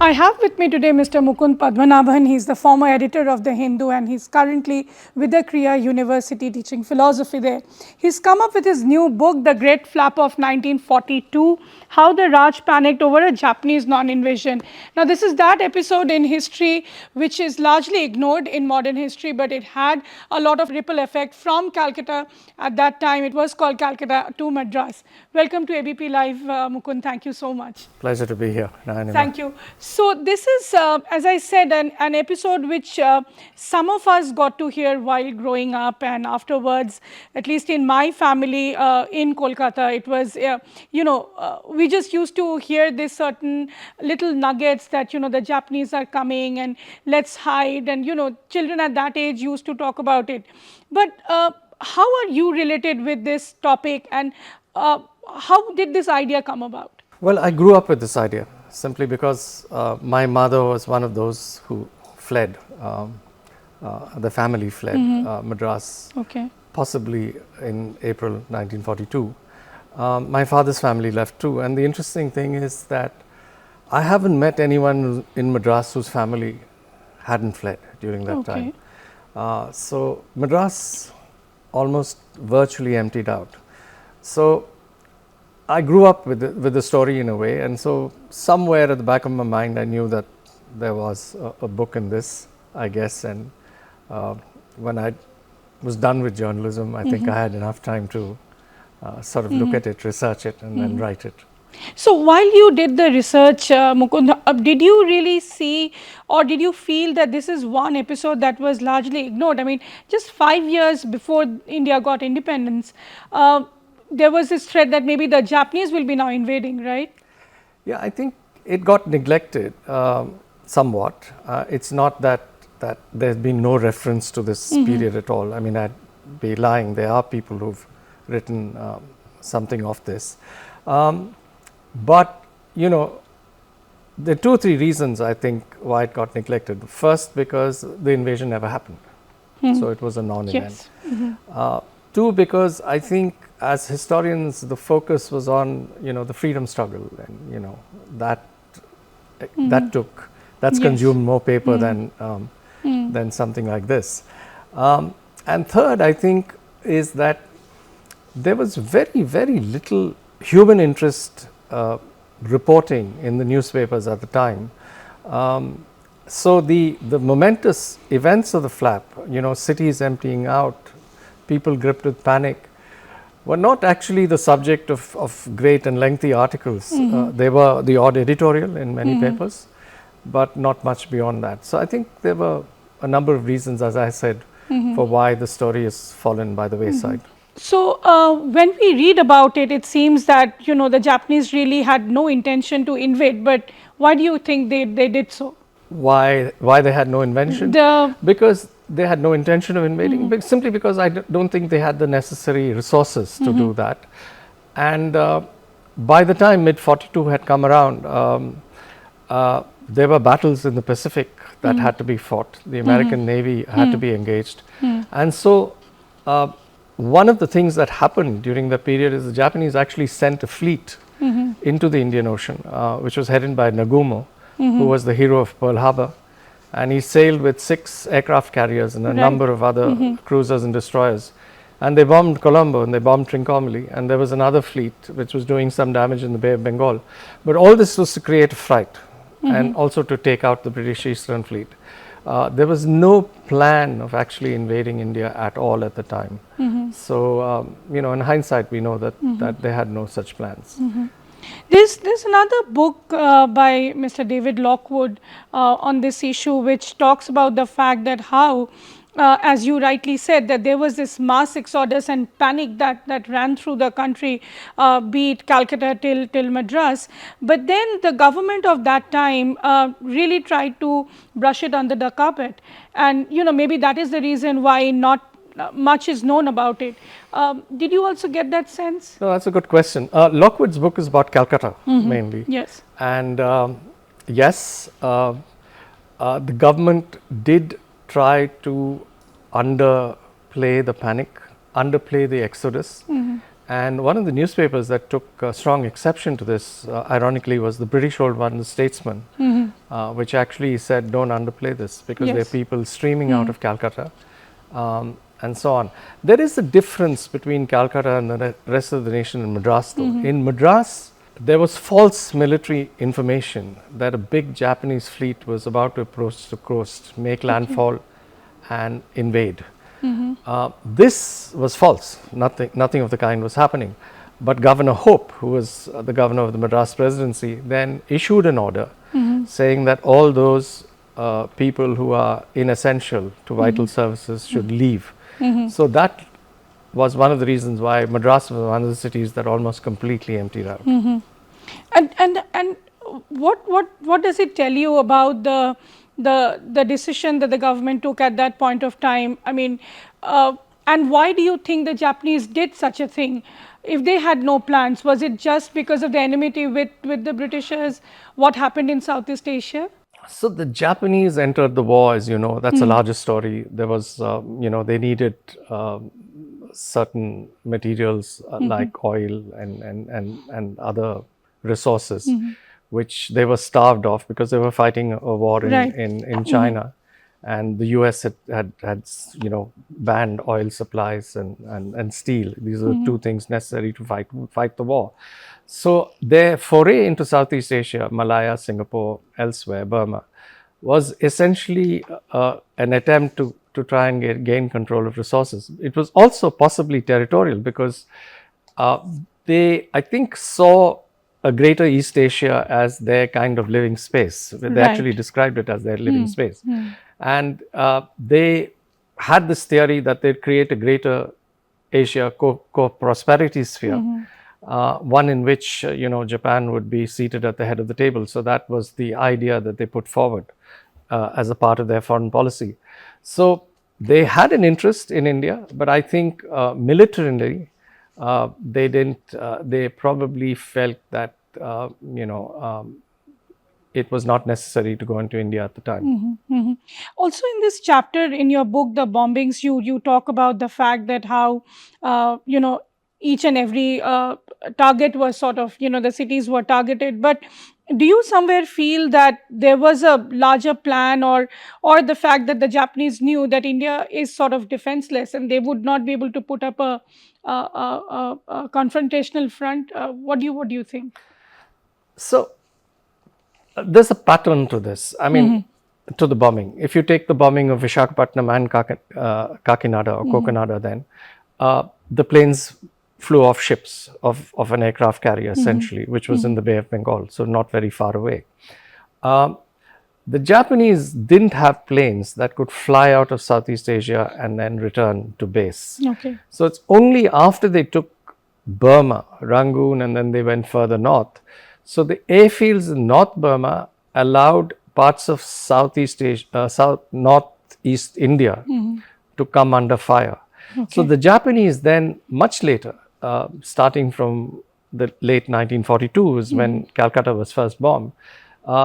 I have with me today Mr. Mukund Padmanabhan. He is the former editor of The Hindu and he is currently with the Kriya University teaching philosophy there. He has come up with his new book, The Great Flap of 1942, How the Raj Panicked Over a Japanese Non-Invasion. Now, this is that episode in history which is largely ignored in modern history, but it had a lot of ripple effect from Calcutta at that time. It was called Calcutta to Madras. Welcome to ABP Live, Mukund. Thank you so much. Pleasure to be here, Nayanima. Thank you. So, this is, as I said, an episode which some of us got to hear while growing up, and afterwards, at least in my family in Kolkata, it was, we just used to hear this certain little nuggets that, the Japanese are coming and let's hide, and, children at that age used to talk about it. But how are you related with this topic, and how did this idea come about? Well, I grew up with this idea simply because my mother was one of those who fled, the family fled Madras, possibly in April 1942. My father's family left too, and the interesting thing is that I haven't met anyone in Madras whose family hadn't fled during that time. So Madras almost virtually emptied out. So I grew up with the story in a way, and so somewhere at the back of my mind I knew that there was a book in this, I guess, and when I was done with journalism, I think I had enough time to sort of look at it, research it, and then write it. So, while you did the research, Mukund, did you really see or did you feel that this is one episode that was largely ignored? I mean, just 5 years before India got independence, there was this threat that maybe the Japanese will be now invading, right? Yeah, I think it got neglected somewhat. It's not that there's been no reference to this period at all. I mean, I'd be lying. There are people who've written something of this. But, there are 2 or 3 reasons I think why it got neglected. First, because the invasion never happened. So it was a non-event. Yes. 2, because I think as historians, the focus was on, the freedom struggle, and, that's consumed more paper than something like this. And third, I think, is that there was very, very little human interest reporting in the newspapers at the time. So the momentous events of the flap, cities emptying out, people gripped with panic, were not actually the subject of great and lengthy articles. They were the odd editorial in many papers, but not much beyond that. So I think there were a number of reasons, as I said, for why the story has fallen by the wayside. So, when we read about it, it seems that, the Japanese really had no intention to invade, but why do you think they did so? Why they had no intention? Because they had no intention of invading, simply because I don't think they had the necessary resources to do that. And by the time mid-42 had come around, there were battles in the Pacific that had to be fought. The American Navy had to be engaged. And so one of the things that happened during that period is the Japanese actually sent a fleet into the Indian Ocean, which was headed by Nagumo, who was the hero of Pearl Harbor. And he sailed with 6 aircraft carriers and a number of other cruisers and destroyers. And they bombed Colombo and they bombed Trincomalee, and there was another fleet which was doing some damage in the Bay of Bengal. But all this was to create a fright and also to take out the British Eastern Fleet. There was no plan of actually invading India at all at the time. So, in hindsight, we know that they had no such plans. There's another book by Mr. David Lockwood on this issue, which talks about the fact that how, as you rightly said, that there was this mass exodus and panic that ran through the country, be it Calcutta till Madras. But then the government of that time really tried to brush it under the carpet, and maybe that is the reason why not much is known about it. Did you also get that sense? No, that's a good question. Lockwood's book is about Calcutta mainly. Yes. And yes, the government did try to underplay the panic, underplay the exodus, And one of the newspapers that took strong exception to this, ironically, was the British-owned one, the Statesman, which actually said, don't underplay this, because there are people streaming out of Calcutta, and so on. There is a difference between Calcutta and the rest of the nation in Madras, though. In Madras, there was false military information that a big Japanese fleet was about to approach the coast, make landfall, and invade. This was false. Nothing of the kind was happening. But Governor Hope, who was the governor of the Madras presidency, then issued an order saying that all those people who are inessential to vital services should leave. So that was one of the reasons why Madras was one of the cities that almost completely emptied out. And what does it tell you about the decision that the government took at that point of time? I mean, and why do you think the Japanese did such a thing? If they had no plans, was it just because of the enmity with the Britishers? What happened in Southeast Asia? So the Japanese entered the war, as you know, that's a larger story. There was, they needed certain materials like oil and other resources, which they were starved of because they were fighting a war in China. And the US had banned oil supplies and steel. These are the two things necessary to fight the war. So their foray into Southeast Asia, Malaya, Singapore, elsewhere, Burma, was essentially an attempt to try and gain control of resources. It was also possibly territorial because they, I think, saw a greater East Asia as their kind of living space. They actually described it as their living space. And they had this theory that they'd create a greater Asia co-prosperity sphere, one in which, Japan would be seated at the head of the table. So that was the idea that they put forward as a part of their foreign policy. So they had an interest in India, but I think militarily, they didn't, they probably felt that, it was not necessary to go into India at the time. Also, in this chapter in your book, The Bombings, you talk about the fact that how, each and every target was sort of, the cities were targeted. But do you somewhere feel that there was a larger plan, or the fact that the Japanese knew that India is sort of defenseless and they would not be able to put up a confrontational front? What do you think? So there's a pattern to this. I mean, to the bombing. If you take the bombing of Visakhapatnam and Kakinada or Kokonada, then the planes flew off ships of an aircraft carrier, essentially, which was in the Bay of Bengal, so not very far away. The Japanese didn't have planes that could fly out of Southeast Asia and then return to base. Okay. So it's only after they took Burma, Rangoon, and then they went further north. So the airfields in North Burma allowed parts of Southeast Asia, Northeast India to come under fire. Okay. So the Japanese then, much later, starting from the late 1942 is when Calcutta was first bombed,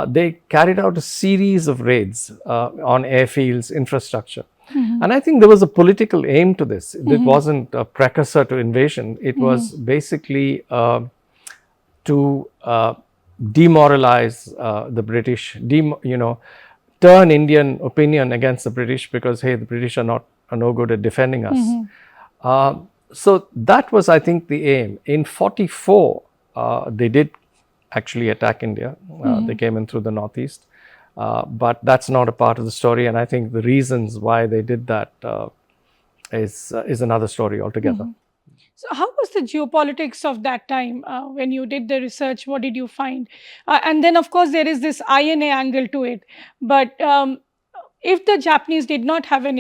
they carried out a series of raids on airfields, infrastructure. And I think there was a political aim to this. It wasn't a precursor to invasion. It was basically to demoralize the British, turn Indian opinion against the British because, hey, the British are no good at defending us. So that was, I think, the aim. In 44, they did actually attack India. They came in through the northeast. But that's not a part of the story. And I think the reasons why they did that is another story altogether. So how was the geopolitics of that time when you did the research? What did you find? And then, of course, there is this INA angle to it. But if the Japanese did not have an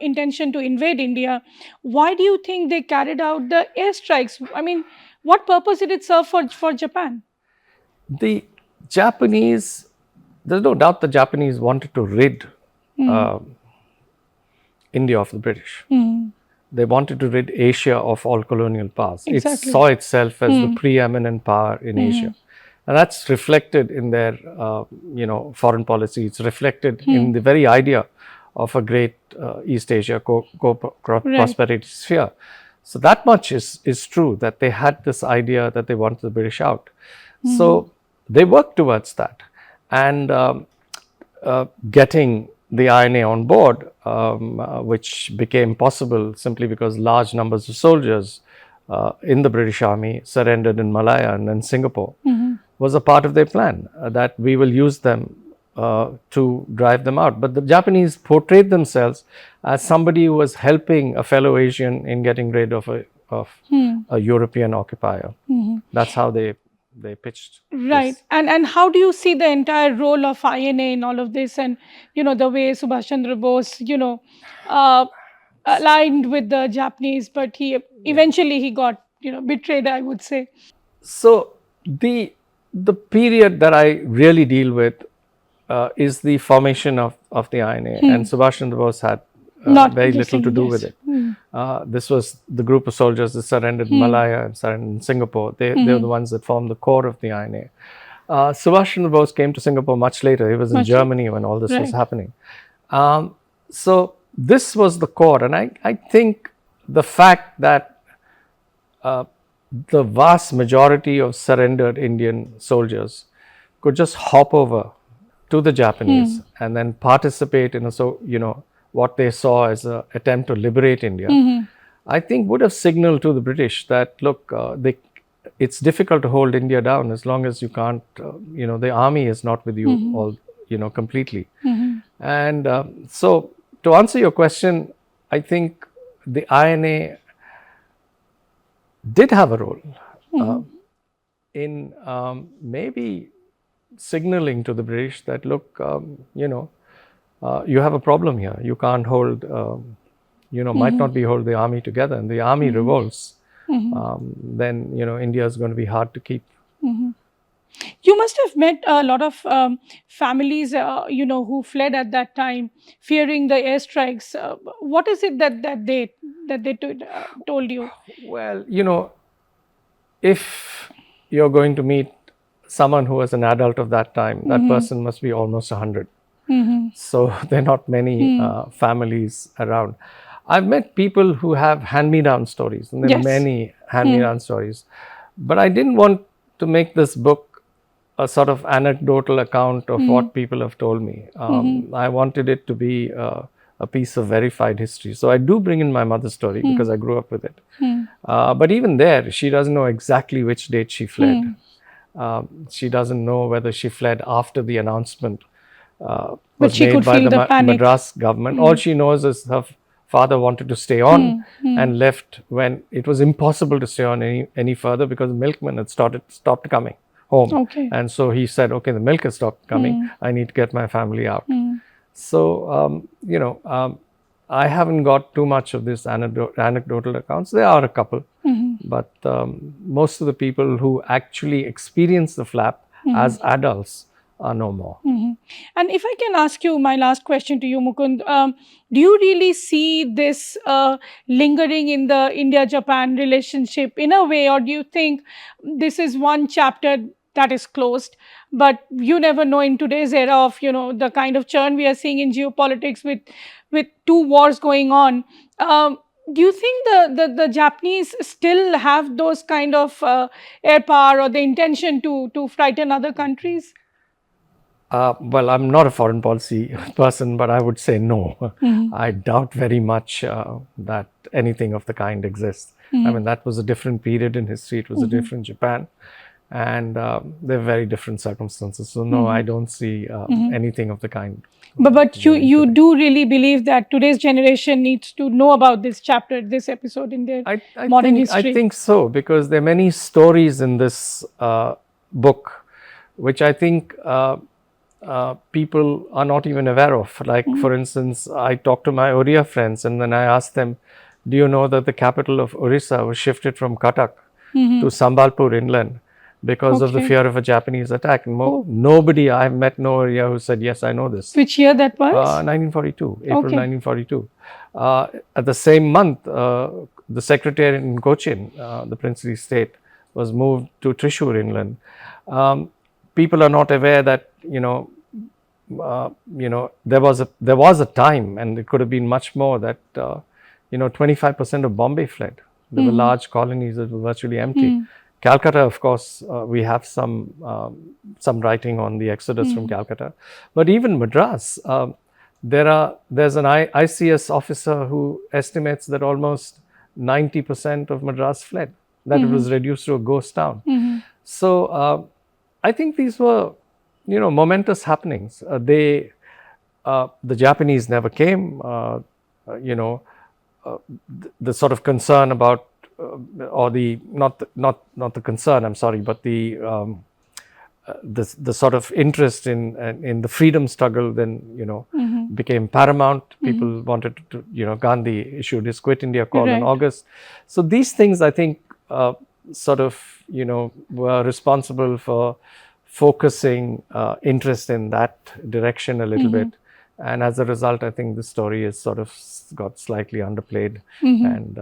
intention to invade India, why do you think they carried out the airstrikes? I mean, what purpose did it serve for Japan? The Japanese, there's no doubt the Japanese wanted to rid India of the British. They wanted to rid Asia of all colonial powers. Exactly. It saw itself as the preeminent power in Asia. And that's reflected in their, foreign policy. It's reflected in the very idea of a great East Asia prosperity sphere. So that much is true, that they had this idea that they wanted the British out. So they worked towards that, and getting the INA on board, which became possible simply because large numbers of soldiers in the British Army surrendered in Malaya and then Singapore, was a part of their plan, that we will use them to drive them out. But the Japanese portrayed themselves as somebody who was helping a fellow Asian in getting rid of a European occupier. That's how they pitched. Right. This. And how do you see the entire role of INA in all of this, and the way Subhash Chandra Bose uh, aligned with the Japanese, but he eventually he got betrayed, I would say. So the period that I really deal with is the formation of the INA, and Subhash Chandra Bose had Not very the little to same, do yes. with it. This was the group of soldiers that surrendered in Malaya and surrendered in Singapore. They were the ones that formed the core of the INA. Subhash Chandra Bose came to Singapore much later. He was in Germany when all this was happening. So this was the core, and I think the fact that the vast majority of surrendered Indian soldiers could just hop over to the Japanese and then participate in what they saw as an attempt to liberate India, I think would have signaled to the British that, look, it's difficult to hold India down as long as you can't, the army is not with you all, completely. And so to answer your question, I think the INA did have a role in maybe signaling to the British that, look, you have a problem here. You can't hold, might not be hold the army together, and the army revolts, then, India is going to be hard to keep. You must have met a lot of families, who fled at that time, fearing the airstrikes. What is it that they told you? Well, if you're going to meet someone who was an adult of that time, that person must be almost 100. So there are not many families around. I've met people who have hand-me-down stories, and there are many hand-me-down stories. But I didn't want to make this book a sort of anecdotal account of what people have told me. I wanted it to be a piece of verified history. So I do bring in my mother's story because I grew up with it. But even there, she doesn't know exactly which date she fled. She doesn't know whether she fled after the announcement was made by the Madras government. All she knows is her father wanted to stay on and left when it was impossible to stay on any further because the milkman had stopped coming home. And so he said, okay, the milk has stopped coming. I need to get my family out. So, I haven't got too much of this anecdotal accounts. There are a couple, but most of the people who actually experience the flap as adults are no more. And if I can ask you my last question to you, Mukund, do you really see this lingering in the India-Japan relationship in a way, or do you think this is one chapter that is closed? But you never know in today's era of the kind of churn we are seeing in geopolitics with two wars going on. Do you think the Japanese still have those kind of air power or the intention to frighten other countries? Well, I'm not a foreign policy person, but I would say no. I doubt very much that anything of the kind exists. I mean, that was a different period in history. It was a different Japan. And they're very different circumstances. So no, I don't see anything of the kind. But you do really believe that today's generation needs to know about this chapter, this episode in their modern history? I think so, because there are many stories in this book, which I think people are not even aware of. Like, for instance, I talked to my Oriya friends, and then I asked them, do you know that the capital of Orissa was shifted from Cuttack to Sambalpur inland because of the fear of a Japanese attack? And nobody, I've met no Oriya who said, yes, I know this. Which year that was? 1942, April 1942. At the same month, the secretariat in Cochin, the princely state, was moved to Thrissur inland. People are not aware that there was a time, and it could have been much more, that 25% of Bombay fled. There were large colonies that were virtually empty. Calcutta, of course, we have some writing on the exodus from Calcutta, but even Madras, there's an ICS officer who estimates that almost 90% of Madras fled, that it was reduced to a ghost town. So I think these were, momentous happenings. The Japanese never came. The sort of concern about, or the not the concern, I'm sorry, but the sort of interest in the freedom struggle then became paramount. People wanted to, Gandhi issued his Quit India call in August. So these things, I think, sort of, were responsible for focusing interest in that direction a little bit. And as a result, I think the story is sort of got slightly underplayed, and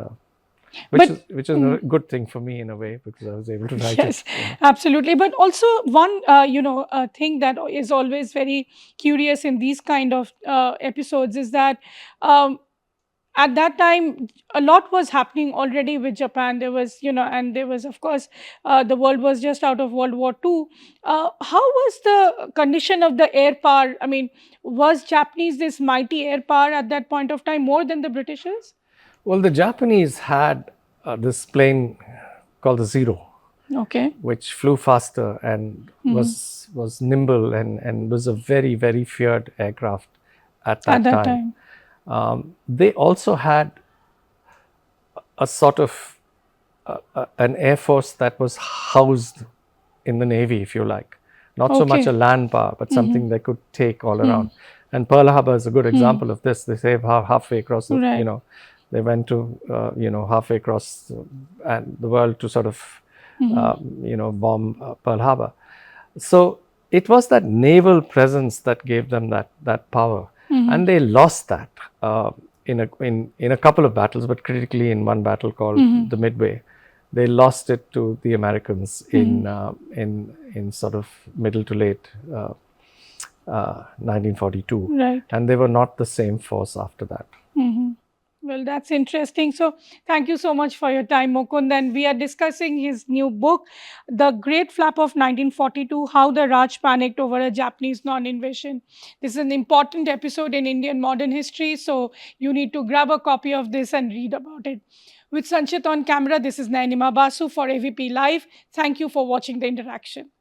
which is a good thing for me in a way, because I was able to write it. Absolutely. But also one, thing that is always very curious in these kind of episodes is that at that time, a lot was happening already with Japan. There was, and there was, of course, the world was just out of World War II. How was the condition of the air power? I mean, was Japanese this mighty air power at that point of time more than the Britishers? Well, the Japanese had this plane called the Zero, which flew faster and was nimble and was a very, very feared aircraft at that time. They also had a sort of an air force that was housed in the Navy, if you like. Not so much a land power, but something they could take all around. And Pearl Harbor is a good example of this. They say halfway across, they went to, halfway across the world to sort of, bomb Pearl Harbor. So it was that naval presence that gave them that power. And they lost that in a couple of battles, but critically in one battle called the Midway. They lost it to the Americans in sort of middle to late 1942. And they were not the same force after that. Well, that's interesting. So thank you so much for your time, Mukund. And we are discussing his new book, The Great Flap of 1942, How the Raj Panicked Over a Japanese Non-Invasion. This is an important episode in Indian modern history, so you need to grab a copy of this and read about it. With Sanchit on camera, this is Nayanima Basu for ABP Live. Thank you for watching the interaction.